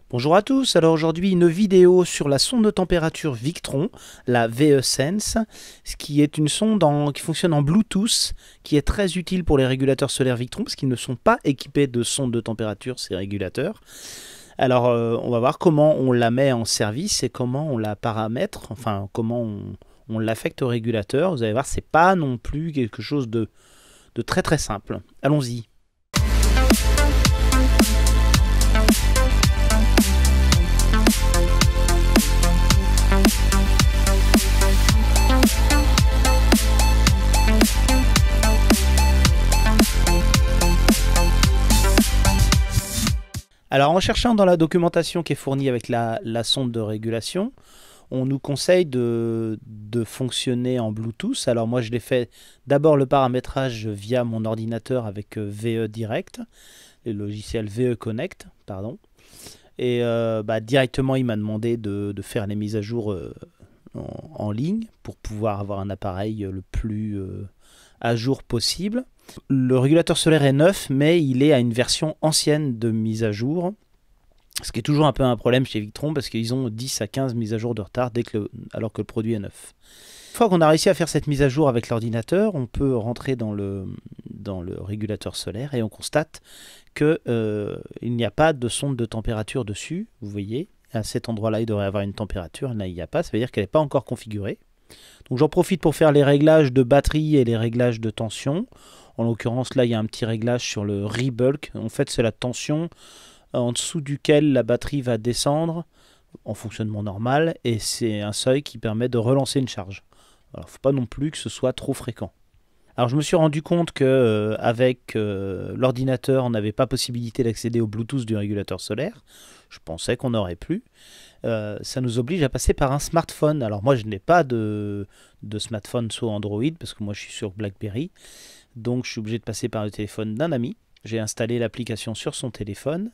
Bonjour à tous, alors aujourd'hui une vidéo sur la sonde de température Victron, la VE-Sense, ce qui est une sonde qui fonctionne en Bluetooth, qui est très utile pour les régulateurs solaires Victron, parce qu'ils ne sont pas équipés de sonde de température, ces régulateurs. Alors on va voir comment on la met en service et comment on la paramètre, enfin comment on l'affecte au régulateur. Vous allez voir, c'est pas non plus quelque chose de très très simple. Allons-y. Alors en cherchant dans la documentation qui est fournie avec la sonde de régulation, on nous conseille de fonctionner en Bluetooth. Alors moi je l'ai fait d'abord le paramétrage via mon ordinateur avec VE Direct, le logiciel VE Connect, pardon. Et directement il m'a demandé de faire les mises à jour en ligne pour pouvoir avoir un appareil le plus à jour possible. Le régulateur solaire est neuf, mais il est à une version ancienne de mise à jour, ce qui est toujours un peu un problème chez Victron parce qu'ils ont 10 à 15 mises à jour de retard alors que le produit est neuf. Une fois qu'on a réussi à faire cette mise à jour avec l'ordinateur, on peut rentrer dans le régulateur solaire et on constate qu'il n'y a pas de sonde de température dessus. Vous voyez, à cet endroit-là, il devrait y avoir une température. Là, il n'y a pas, ça veut dire qu'elle n'est pas encore configurée. Donc j'en profite pour faire les réglages de batterie et les réglages de tension. En l'occurrence, là, il y a un petit réglage sur le rebulk. En fait, c'est la tension en dessous duquel la batterie va descendre en fonctionnement normal. Et c'est un seuil qui permet de relancer une charge. Alors, il ne faut pas non plus que ce soit trop fréquent. Alors, je me suis rendu compte qu'avec l'ordinateur, on n'avait pas possibilité d'accéder au Bluetooth du régulateur solaire. Je pensais qu'on aurait pu. Ça nous oblige à passer par un smartphone. Alors, moi, je n'ai pas de smartphone sous Android parce que moi, je suis sur BlackBerry. Donc je suis obligé de passer par le téléphone d'un ami. J'ai installé l'application sur son téléphone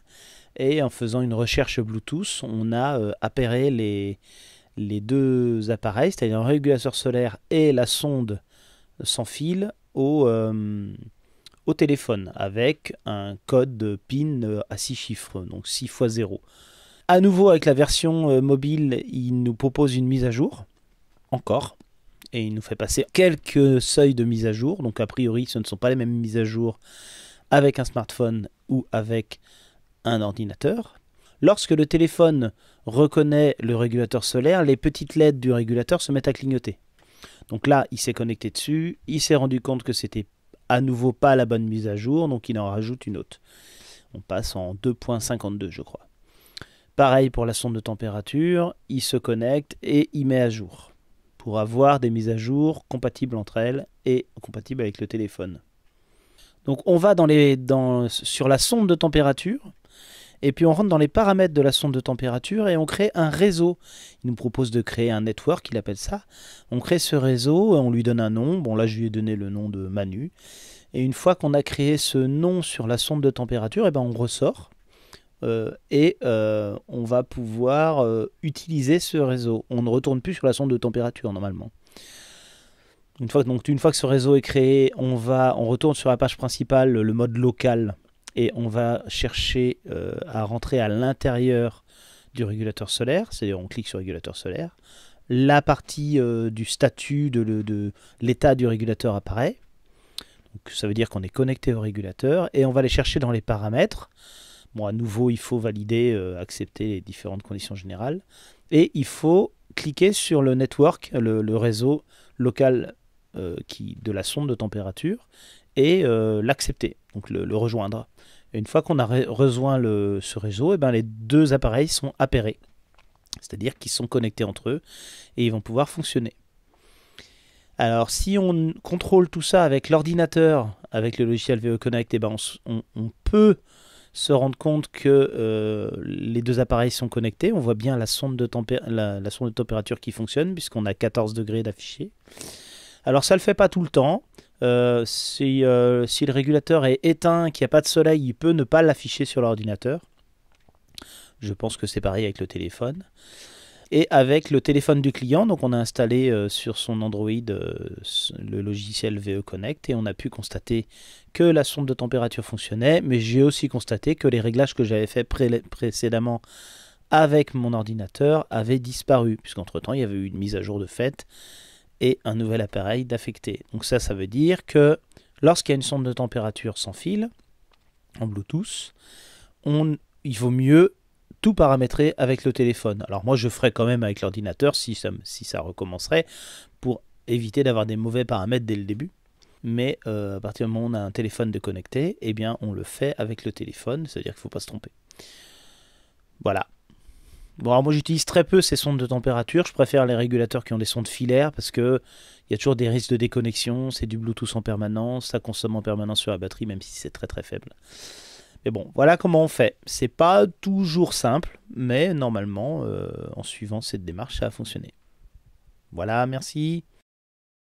et en faisant une recherche Bluetooth, on a appairé les deux appareils, c'est-à-dire le régulateur solaire et la sonde sans fil au téléphone avec un code PIN à 6 chiffres, donc 6 x 0. À nouveau avec la version mobile, il nous propose une mise à jour, encore. Et il nous fait passer quelques seuils de mise à jour. Donc a priori, ce ne sont pas les mêmes mises à jour avec un smartphone ou avec un ordinateur. Lorsque le téléphone reconnaît le régulateur solaire, les petites LED du régulateur se mettent à clignoter. Donc là, il s'est connecté dessus. Il s'est rendu compte que c'était à nouveau pas la bonne mise à jour. Donc il en rajoute une autre. On passe en 2.52, je crois. Pareil pour la sonde de température. Il se connecte et il met à jour, pour avoir des mises à jour compatibles entre elles et compatibles avec le téléphone. Donc on va sur la sonde de température, et puis on rentre dans les paramètres de la sonde de température et on crée un réseau. Il nous propose de créer un network, il appelle ça. On crée ce réseau, on lui donne un nom. Bon là je lui ai donné le nom de Manu. Et une fois qu'on a créé ce nom sur la sonde de température, on ressort. On va pouvoir utiliser ce réseau. On ne retourne plus sur la sonde de température normalement. Une fois que ce réseau est créé, on retourne sur la page principale, le mode local, et on va chercher à rentrer à l'intérieur du régulateur solaire, c'est-à-dire on clique sur régulateur solaire. La partie du statut de l'état du régulateur apparaît. Donc, ça veut dire qu'on est connecté au régulateur, et on va aller chercher dans les paramètres. Bon, à nouveau, il faut valider, accepter les différentes conditions générales. Et il faut cliquer sur le network, le réseau local de la sonde de température, et l'accepter, donc le rejoindre. Et une fois qu'on a rejoint ce réseau, les deux appareils sont appairés. C'est-à-dire qu'ils sont connectés entre eux et ils vont pouvoir fonctionner. Alors, si on contrôle tout ça avec l'ordinateur, avec le logiciel VE Connect, on peut se rendre compte que les deux appareils sont connectés. On voit bien la sonde de température qui fonctionne puisqu'on a 14 degrés d'affiché. Alors ça ne le fait pas tout le temps. Si le régulateur est éteint, qu'il n'y a pas de soleil, il peut ne pas l'afficher sur l'ordinateur. Je pense que c'est pareil avec le téléphone. Et avec le téléphone du client, donc on a installé sur son Android le logiciel VE Connect et on a pu constater que la sonde de température fonctionnait, mais j'ai aussi constaté que les réglages que j'avais fait précédemment avec mon ordinateur avaient disparu, puisqu'entre temps il y avait eu une mise à jour de fait et un nouvel appareil d'affecté. Donc ça veut dire que lorsqu'il y a une sonde de température sans fil, en Bluetooth, il vaut mieux tout paramétrer avec le téléphone. Alors moi je ferai quand même avec l'ordinateur si ça recommencerait, pour éviter d'avoir des mauvais paramètres dès le début. Mais à partir du moment où on a un téléphone de connecté, eh bien on le fait avec le téléphone, c'est-à-dire qu'il ne faut pas se tromper. Voilà. Bon, alors moi j'utilise très peu ces sondes de température, je préfère les régulateurs qui ont des sondes filaires parce que il y a toujours des risques de déconnexion, c'est du Bluetooth en permanence, ça consomme en permanence sur la batterie même si c'est très très faible. Mais bon, voilà comment on fait. C'est pas toujours simple, mais normalement, en suivant cette démarche, ça a fonctionné. Voilà, merci.